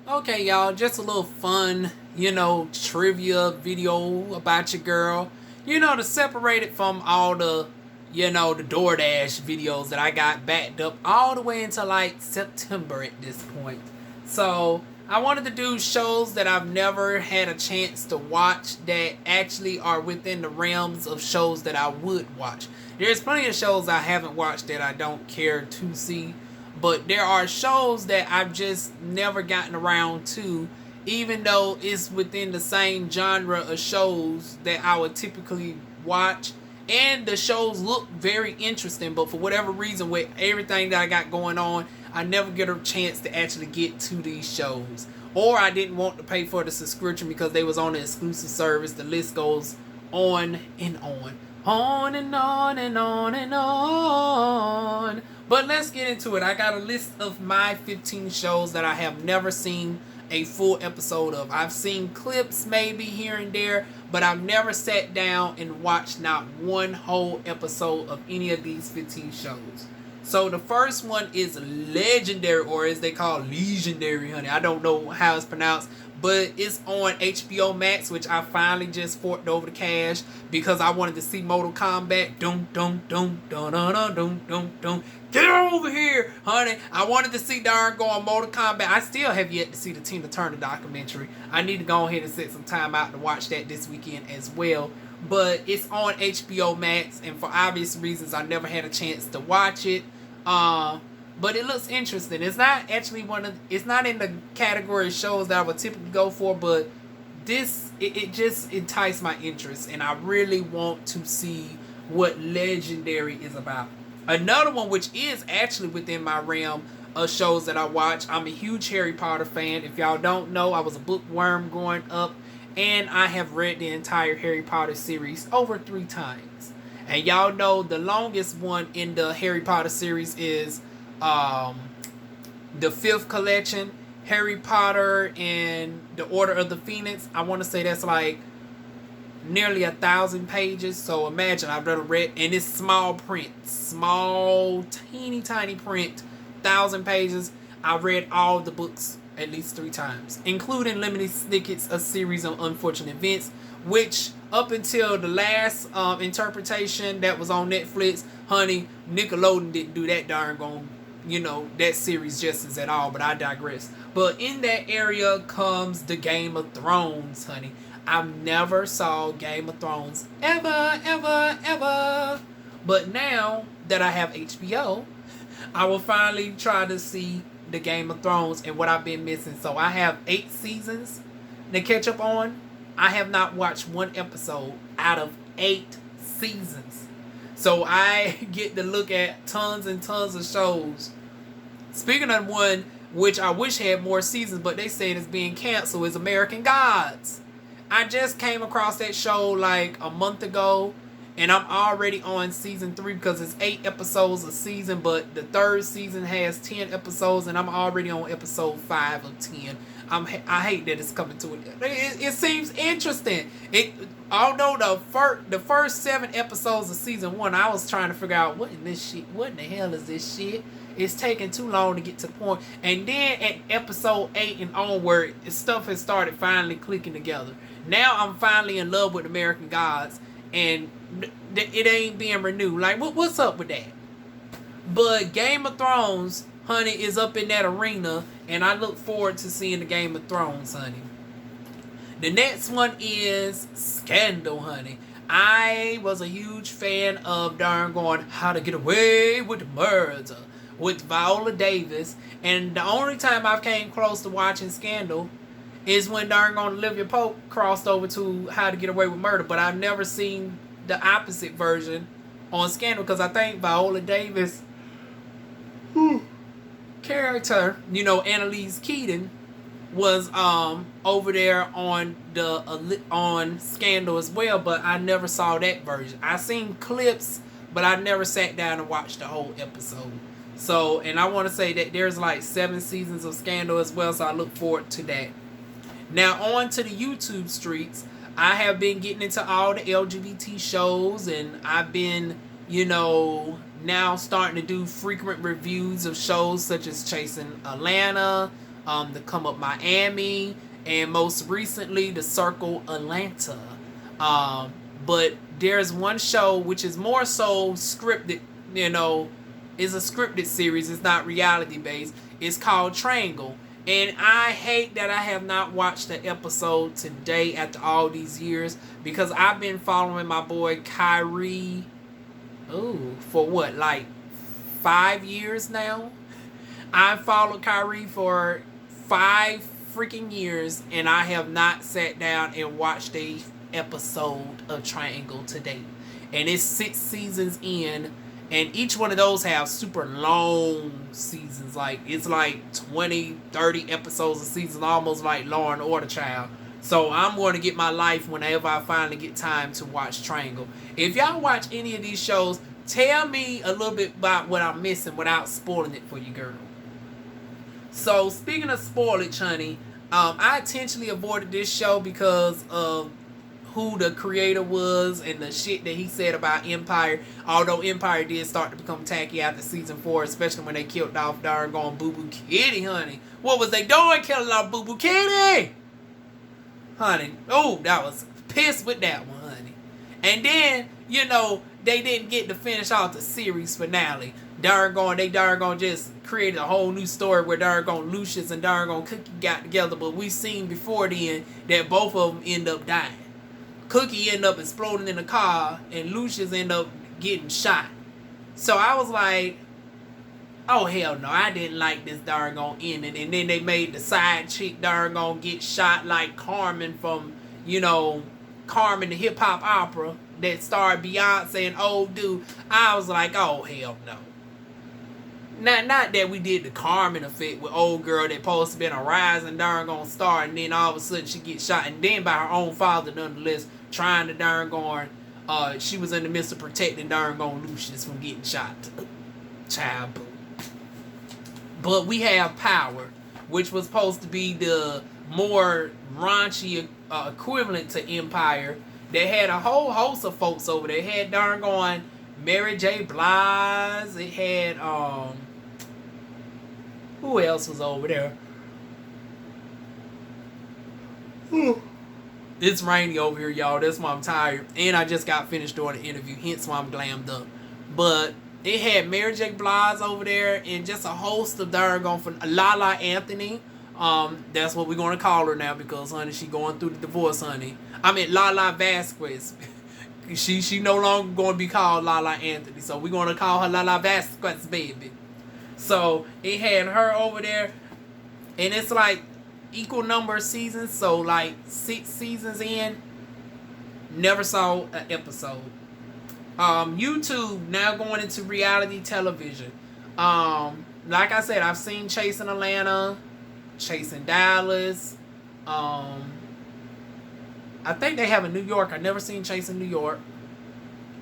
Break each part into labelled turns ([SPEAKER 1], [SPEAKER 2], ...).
[SPEAKER 1] Okay, y'all, just a little fun, trivia video about your girl. To separate it from all the DoorDash videos that I got backed up all the way into like September at this point. So, I wanted to do shows that I've never had a chance to watch that actually are within the realms of shows that I would watch. There's plenty of shows I haven't watched that I don't care to see, but there are shows that I've just never gotten around to, even though it's within the same genre of shows that I would typically watch. And the shows look very interesting, but for whatever reason, with everything that I got going on, I never get a chance to actually get to these shows. Or I didn't want to pay for the subscription because they was on the exclusive service. The list goes on and on. On and on and on and on. But let's get into it. I got a list of my 15 shows that I have never seen a full episode of. I've seen clips maybe here and there, but I've never sat down and watched not one whole episode of any of these 15 shows. So the first one is Legendary, or as they call Legendary, honey. I don't know how it's pronounced, but it's on HBO Max, which I finally just forked over to cash because I wanted to see Mortal Kombat. Dum dum dum dum dum dum dum dum. Get over here, honey. I wanted to see darn going Mortal Kombat. I still have yet to see the Tina Turner documentary. I need to go ahead and set some time out to watch that this weekend as well. But it's on HBO Max, and for obvious reasons, I never had a chance to watch it. But it looks interesting. It's not actually it's not in the category of shows that I would typically go for, but it just enticed my interest, and I really want to see what Legendary is about. Another one, which is actually within my realm of shows that I watch. I'm a huge Harry Potter fan. If y'all don't know, I was a bookworm growing up, and I have read the entire Harry Potter series over 3 times. And y'all know the longest one in the Harry Potter series is the 5th collection, Harry Potter and the Order of the Phoenix. I want to say that's like nearly 1,000 pages. So imagine, I've read, and it's small print, small, teeny tiny print, 1,000 pages. I read all the books at least 3 times, including Lemony Snicket's A Series of Unfortunate Events, which up until the last interpretation that was on Netflix, honey, Nickelodeon didn't do that darn gone, that series justice at all, but I digress. But in that area comes the Game of Thrones, honey. I've never saw Game of Thrones ever, ever, ever. But now that I have HBO, I will finally try to see the Game of Thrones and what I've been missing. So I have 8 seasons to catch up on. I have not watched one episode out of 8 seasons. So I get to look at tons and tons of shows. Speaking of one which I wish had more seasons, but they said it's being canceled, is American Gods. I just came across that show like a month ago, and I'm already on season 3 because it's 8 episodes a season, but the 3rd season has 10 episodes, and I'm already on episode 5 of 10. I hate that it's coming to it. It seems interesting. Although the first 7 episodes of season 1, I was trying to figure out what in the hell is this shit. It's taking too long to get to the point. And then at episode 8 and onward, stuff has started finally clicking together. Now I'm finally in love with American Gods, and it ain't being renewed. Like, what's up with that? But Game of Thrones, honey, is up in that arena, and I look forward to seeing the Game of Thrones, honey. The next one is Scandal, honey. I was a huge fan of darn going How to Get Away with Murder with Viola Davis, and the only time I came close to watching Scandal is when darn going Olivia Pope crossed over to How to Get Away with Murder, but I've never seen the opposite version on Scandal because I think Viola Davis character, Annalise Keaton, was over there on on Scandal as well, but I never saw that version. I seen clips, but I never sat down and watched the whole episode. So, and I want to say that there's like 7 seasons of Scandal as well, so I look forward to that. Now on to the YouTube streets. I have been getting into all the LGBT shows, and I've been, now starting to do frequent reviews of shows such as Chasing Atlanta, the Come Up Miami, and most recently the Circle Atlanta. But there's one show which is more so scripted, is a scripted series. It's not reality based. It's called Triangle. And I hate that I have not watched the episode today after all these years, because I've been following my boy Kyrie, for what, like 5 years now? I followed Kyrie for 5 freaking years, and I have not sat down and watched a episode of Triangle today. And it's 6 seasons in, and each one of those have super long seasons. Like, it's like 20, 30 episodes a season, almost like Law and Order, child. So I'm going to get my life whenever I finally get time to watch Triangle. If y'all watch any of these shows, tell me a little bit about what I'm missing without spoiling it for you, girl. So, speaking of spoilage, honey, I intentionally avoided this show because of who the creator was and the shit that he said about Empire. Although Empire did start to become tacky after season 4, especially when they killed off darn Boo Boo Kitty, honey. What was they doing killing off Boo Boo Kitty? Honey, that was pissed with that one, honey. And then, they didn't get to finish off the series finale. They just created a whole new story where Lucius and Cookie got together, but we seen before then that both of them end up dying. Cookie ended up exploding in the car, and Lucius ended up getting shot. So I was like, oh hell no, I didn't like this ending. And then they made the side chick get shot like Carmen from, Carmen the hip hop opera that starred Beyonce and old dude. I was like, oh hell no. Not that we did the Carmen effect with old girl that supposed to been a rising star, and then all of a sudden she gets shot, and then by her own father nonetheless, trying to she was in the midst of protecting Lucius from getting shot. Child boo. But we have Power, which was supposed to be the more raunchy equivalent to Empire. They had a whole host of folks over there. It had Mary J. Blige. It had who else was over there? It's rainy over here, y'all. That's why I'm tired. And I just got finished doing an interview, hence why I'm glammed up. But it had Mary J. Blige over there and just a host of from Lala Anthony. That's what we're going to call her now because, honey, she going through the divorce, honey. I mean, Lala Vasquez. She no longer going to be called Lala Anthony. So we're going to call her Lala Vasquez, baby. So it had her over there. And it's like equal number of seasons. So like 6 seasons in. Never saw an episode. YouTube now going into reality television. Like I said, I've seen Chasing Atlanta, Chasing Dallas. I think they have in New York. I've never seen Chasing New York.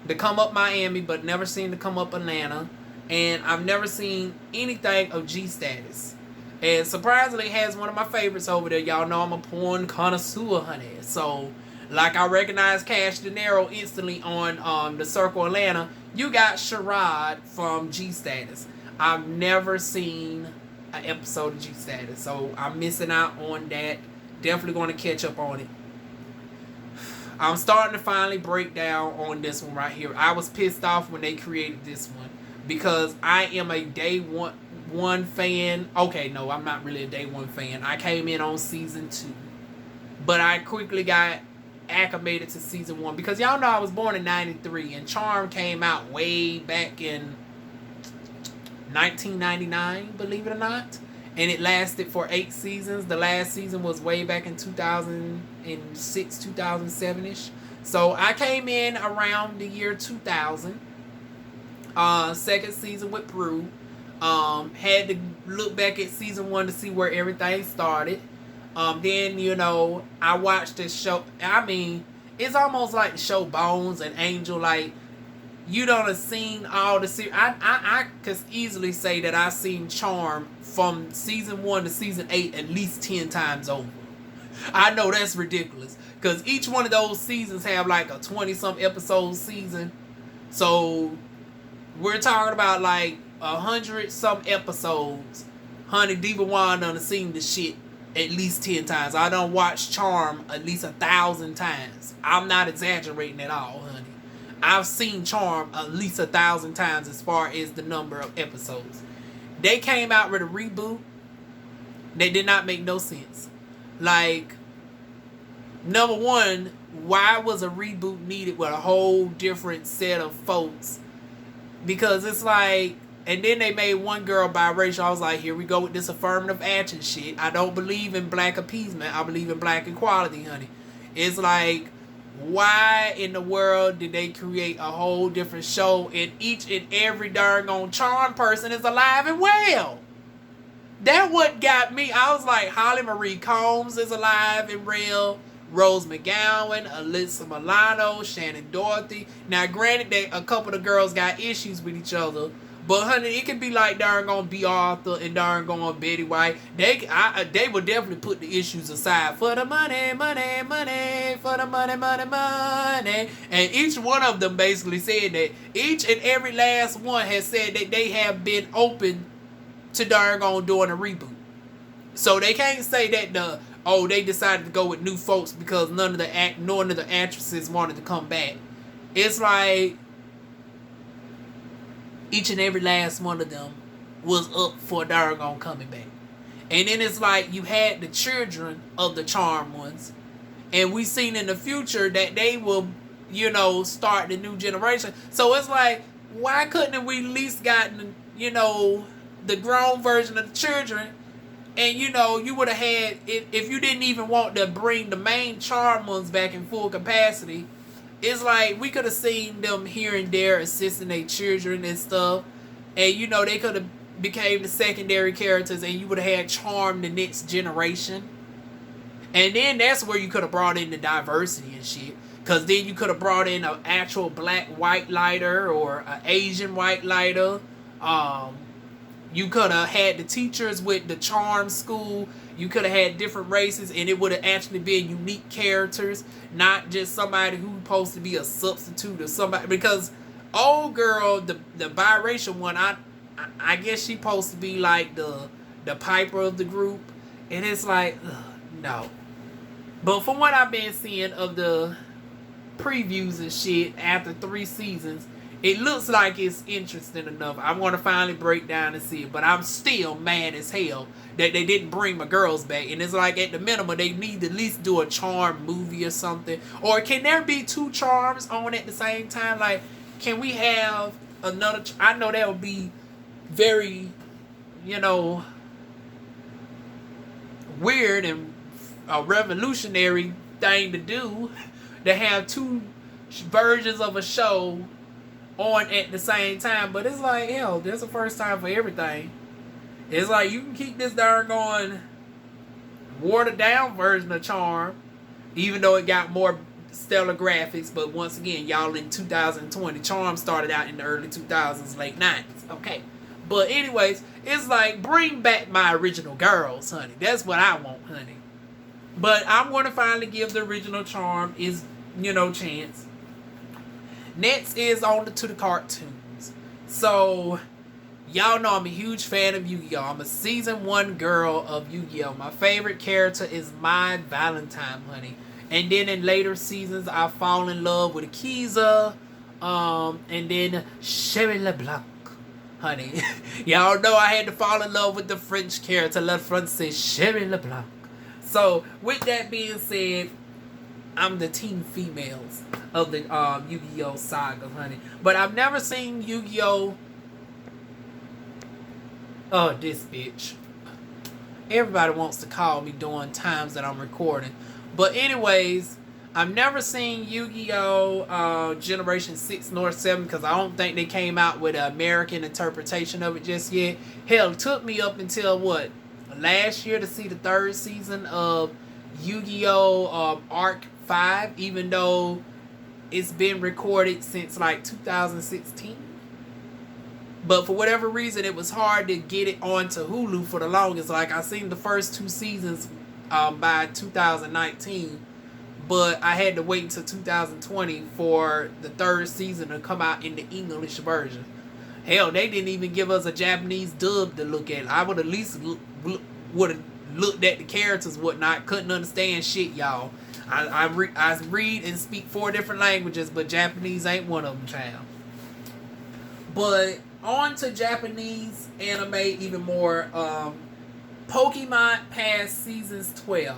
[SPEAKER 1] The Come Up Miami, but never seen the Come Up Atlanta. And I've never seen anything of G Status. And surprisingly, it has one of my favorites over there. Y'all know I'm a porn connoisseur, honey. So, like I recognize Cash Dinero instantly on the Circle Atlanta. You got Sherrod from G Status. I've never seen an episode of G Status. So, I'm missing out on that. Definitely going to catch up on it. I'm starting to finally break down on this one right here. I was pissed off when they created this one because I am a day one fan. Okay, no, I'm not really a day one fan. I came in on season 2, but I quickly got acclimated to season 1 because y'all know I was born in 93 and Charm came out way back in 1999, believe it or not. And it lasted for 8 seasons. The last season was way back in 2006, 2007-ish. So I came in around the year 2000. Second season with Prue. Had to look back at season 1 to see where everything started. Then, I watched this show. I mean, it's almost like the show Bones and Angel. Like, you don't have seen all the series. I could easily say that I've seen Charm from season 1 to season 8 at least 10 times over. I know that's ridiculous because each one of those seasons have like a 20-some episode season. So we're talking about like 100-some episodes Honey, DivaWuan done seen the shit at least 10 times. I done watched Charm at least 1,000 times. I'm not exaggerating at all, honey. I've seen Charm at least 1,000 times as far as the number of episodes. They came out with a reboot. They did not make no sense. Like, number one, why was a reboot needed with a whole different set of folks? Because it's like, and then they made one girl biracial. I was like, here we go with this affirmative action shit. I don't believe in black appeasement. I believe in black equality, honey. It's like, why in the world did they create a whole different show and each and every darn on Charm person is alive and well? That what got me. I was like, Holly Marie Combs is alive and well. Rose McGowan, Alyssa Milano, Shannon Dorothy. Now, granted that a couple of girls got issues with each other, but honey, it could be like darn gonna B. Arthur and darn gonna Betty White. They would definitely put the issues aside for the money, money, money, for the money, money, money. And each one of them basically said that. Each and every last one has said that they have been open to darn gonna doing a reboot. So they can't say that they decided to go with new folks because none of the actresses wanted to come back. It's like each and every last one of them was up for doggone coming back. And then it's like you had the children of the Charmed ones. And we seen in the future that they will, start the new generation. So it's like, why couldn't we at least gotten, the grown version of the children? And, you would have had, if you didn't even want to bring the main Charmed ones back in full capacity, it's like we could have seen them here and there assisting their children and stuff. And, they could have became the secondary characters and you would have had Charm the next generation. And then that's where you could have brought in the diversity and shit. Because then you could have brought in an actual black white lighter or an Asian white lighter. You could have had the teachers with the Charm school. You could have had different races and it would have actually been unique characters. Not just somebody who's supposed to be a substitute or somebody. Because old girl, the biracial one, I guess she's supposed to be like the Piper of the group. And it's like, no. But from what I've been seeing of the previews and shit after 3 seasons, it looks like it's interesting enough. I'm going to finally break down and see it. But I'm still mad as hell that they didn't bring my girls back. And it's like at the minimum, they need to at least do a Charm movie or something. Or can there be 2 Charms on at the same time? Like, can we have another... I know that would be very, weird and a revolutionary thing to do. To have 2 versions of a show on at the same time. But it's like, hell, there's a first time for everything. It's like you can keep this darn going watered down version of Charm, even though it got more stellar graphics. But once again, y'all in 2020, Charm started out in the early 2000s, late 90s. Okay. But anyways, it's like, bring back my original girls, honey. That's what I want, honey. But I'm going to finally give the original Charm his, chance. Next is on to the cartoons. So, y'all know I'm a huge fan of Yu-Gi-Oh! I'm a season 1 girl of Yu-Gi-Oh! My favorite character is my Valentine, honey. And then in later seasons, I fall in love with Akiza. And then Sherry LeBlanc, honey. Y'all know I had to fall in love with the French character. Le Français, Sherry LeBlanc. So, with that being said, I'm the team females of the Yu-Gi-Oh! Saga, honey. But I've never seen Yu-Gi-Oh! Oh, this bitch. Everybody wants to call me during times that I'm recording. But anyways, I've never seen Yu-Gi-Oh! Generation 6 nor 7 because I don't think they came out with an American interpretation of it just yet. Hell, it took me up until, last year to see the 3rd season of Yu-Gi-Oh! Arc 5, even though it's been recorded since 2016. But for whatever reason, it was hard to get it onto Hulu for the longest. I seen the first 2 seasons by 2019, but I had to wait until 2020 for the 3rd season to come out in the English version. Hell, they didn't even give us a Japanese dub to look at. I would at least would have looked at the characters, whatnot. Couldn't understand shit, y'all. I read and speak 4 different languages, but Japanese ain't one of them, child. But on to Japanese anime even more. Pokemon past seasons 12.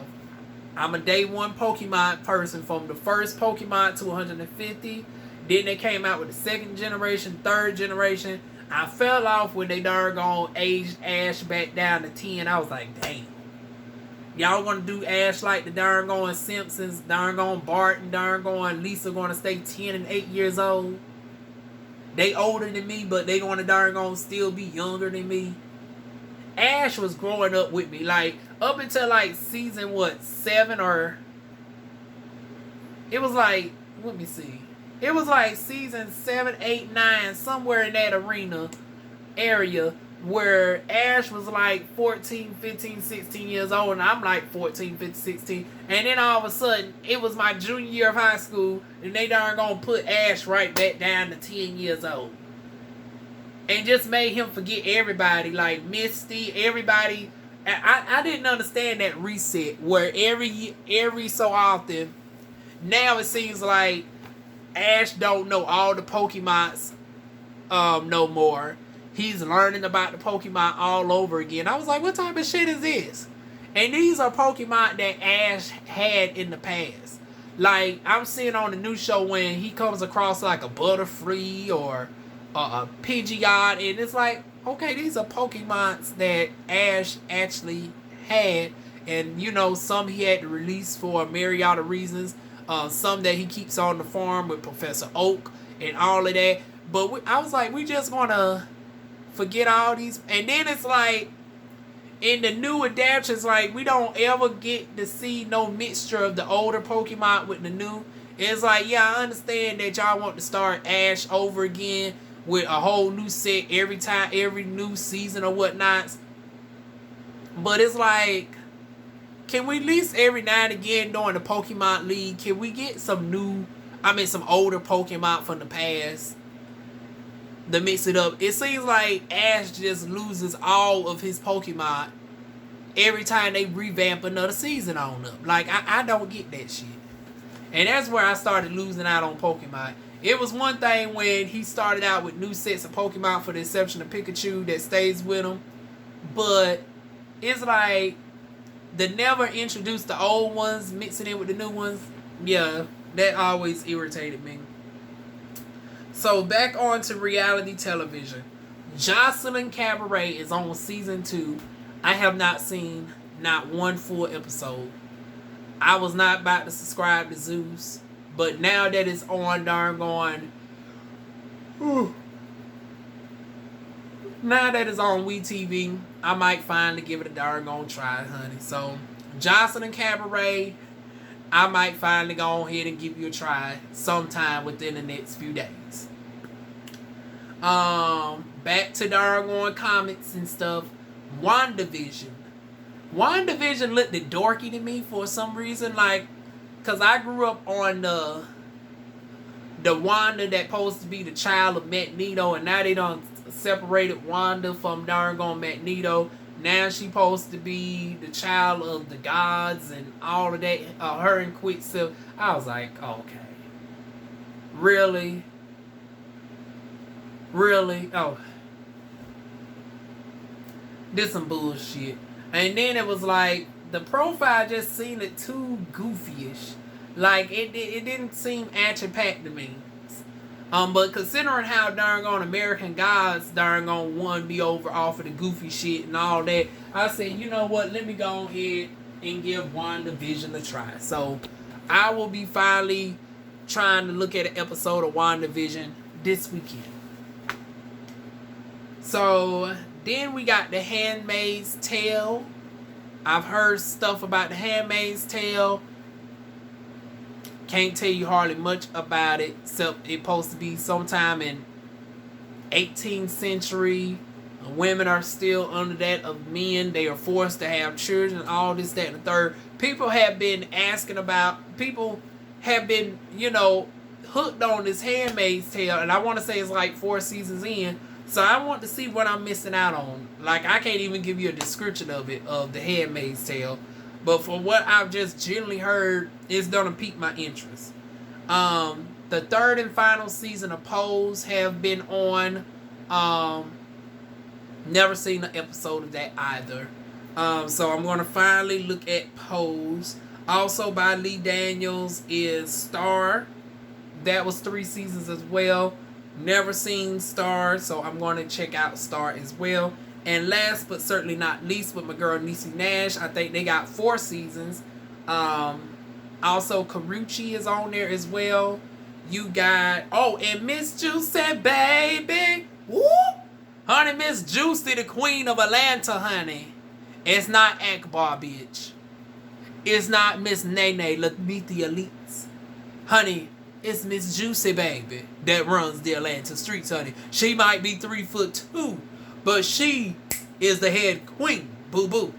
[SPEAKER 1] I'm a day one Pokemon person from the first Pokemon to 150. Then they came out with the second generation, third generation. I fell off when they darn aged Ash back down to 10. I was like, damn. Y'all gonna do Ash like the darn Simpsons, darn Bart and darn Lisa gonna stay 10 and 8 years old? They older than me, but they gonna darn still be younger than me. Ash was growing up with me, like up until like season 7 or it was like, let me see. It was like season 7, 8, 9, somewhere in that arena area where Ash was like 14, 15, 16 years old and I'm like 14, 15, 16. And then all of a sudden, it was my junior year of high school and they darn gonna put Ash right back down to 10 years old. And just made him forget everybody, like Misty, everybody. I didn't understand that reset where every so often, now it seems like Ash don't know all the Pokemons no more. He's learning about the Pokemon all over again. I was like, what type of shit is this? And these are Pokemon that Ash had in the past. Like, I'm seeing on the new show when he comes across like a Butterfree or a Pidgeot, and it's like, okay, these are Pokemons that Ash actually had. And, you know, some he had to release for a myriad of reasons. Some that he keeps on the farm with Professor Oak and all of that. But I was like, we just gonna forget all these. And then it's like, in the new adaptations, like, we don't ever get to see no mixture of the older Pokemon with the new. It's like, yeah, I understand that y'all want to start Ash over again with a whole new set every time, every new season or whatnot. But it's like, can we at least every now and again during the Pokemon League, can we get some older Pokemon from the past to mix it up? It seems like Ash just loses all of his Pokemon every time they revamp another season on them. Like, I don't get that shit. And that's where I started losing out on Pokemon. It was one thing when he started out with new sets of Pokemon for the exception of Pikachu that stays with him. But it's like, they never introduced the old ones, mixing it with the new ones. Yeah, that always irritated me. So back on to reality television. Jocelyn Cabaret is on season 2. I have not seen not one full episode. I was not about to subscribe to Zeus, but now that it's on now that it's on WeTV, I might finally give it a darn try, honey. So, Jocelyn Cabaret, I might finally go ahead and give you a try sometime within the next few days. Back to darn comics and stuff. WandaVision. WandaVision looked dorky to me for some reason, like, cause I grew up on the Wanda that supposed to be the child of Magneto, and now they done separated Wanda from darn Magneto. Now she supposed to be the child of the gods and all of that. Her and Quicksilver. I was like, okay, really? Oh, this some bullshit. And then it was like the profile just seemed too goofy-ish. Like it didn't seem action-packed to me. But considering how darn American Gods darn won me over off of the goofy shit and all that, I said, you know what? Let me go ahead and give WandaVision a try. So I will be finally trying to look at an episode of WandaVision this weekend. So then we got The Handmaid's Tale. I've heard stuff about The Handmaid's Tale. Can't tell you hardly much about it, except it's supposed to be sometime in 18th century. Women are still under that of men. They are forced to have children, all this, that, and the third. People have been hooked on this Handmaid's Tale, and I want to say it's like 4 seasons in, So I want to see what I'm missing out on. Like, I can't even give you a description of it, of The Handmaid's Tale. But for what I've just generally heard, it's going to pique my interest. The third and final season of Pose have been on. Never seen an episode of that either. So I'm going to finally look at Pose. Also by Lee Daniels is Star. That was 3 seasons as well. Never seen Star, so I'm going to check out Star as well. And last but certainly not least, with my girl Niecy Nash, I think they got 4 seasons. Also, Karuchi is on there as well. You got, and Miss Juicy, baby. Woo! Honey, Miss Juicy, the queen of Atlanta, honey. It's not Akbar, bitch. It's not Miss Nene, Meet the Elites. Honey, it's Miss Juicy, baby, that runs the Atlanta streets, honey. She might be 3'2", but she is the head queen. Boo boo.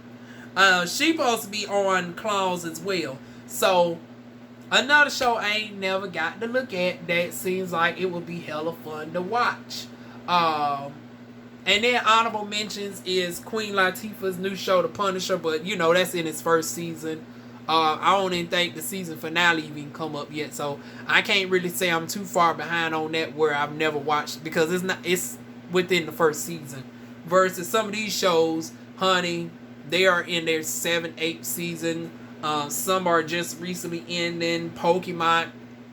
[SPEAKER 1] She supposed to be on Claws as well. So another show I ain't never got to look at that seems like it would be hella fun to watch. And then honorable mentions is Queen Latifah's new show, The Punisher, but you know that's in its first season. I don't even think the season finale even come up yet, so I can't really say I'm too far behind on that where I've never watched, because it's within the first season. Versus some of these shows, honey, they are in their 7th, 8th season. Some are just recently ending. Pokemon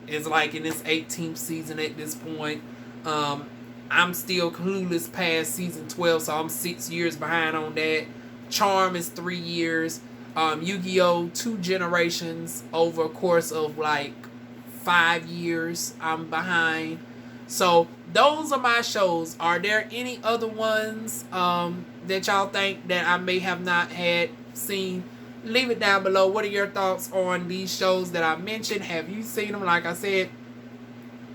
[SPEAKER 1] is like in its 18th season at this point. I'm still clueless past season 12, so I'm 6 years behind on that. Charm is 3 years. Yu-Gi-Oh! 2 generations over a course of like 5 years. I'm behind. So those are my shows. Are there any other ones that y'all think that I may have not had seen? Leave it down below. What are your thoughts on these shows that I mentioned? Have you seen them? Like I said,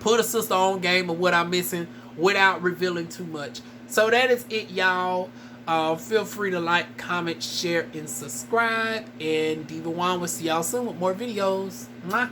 [SPEAKER 1] put a sister on game of what I'm missing without revealing too much. So that is it, y'all. Feel free to like, comment, share, and subscribe. And DivaWuan will see y'all soon with more videos. Mwah.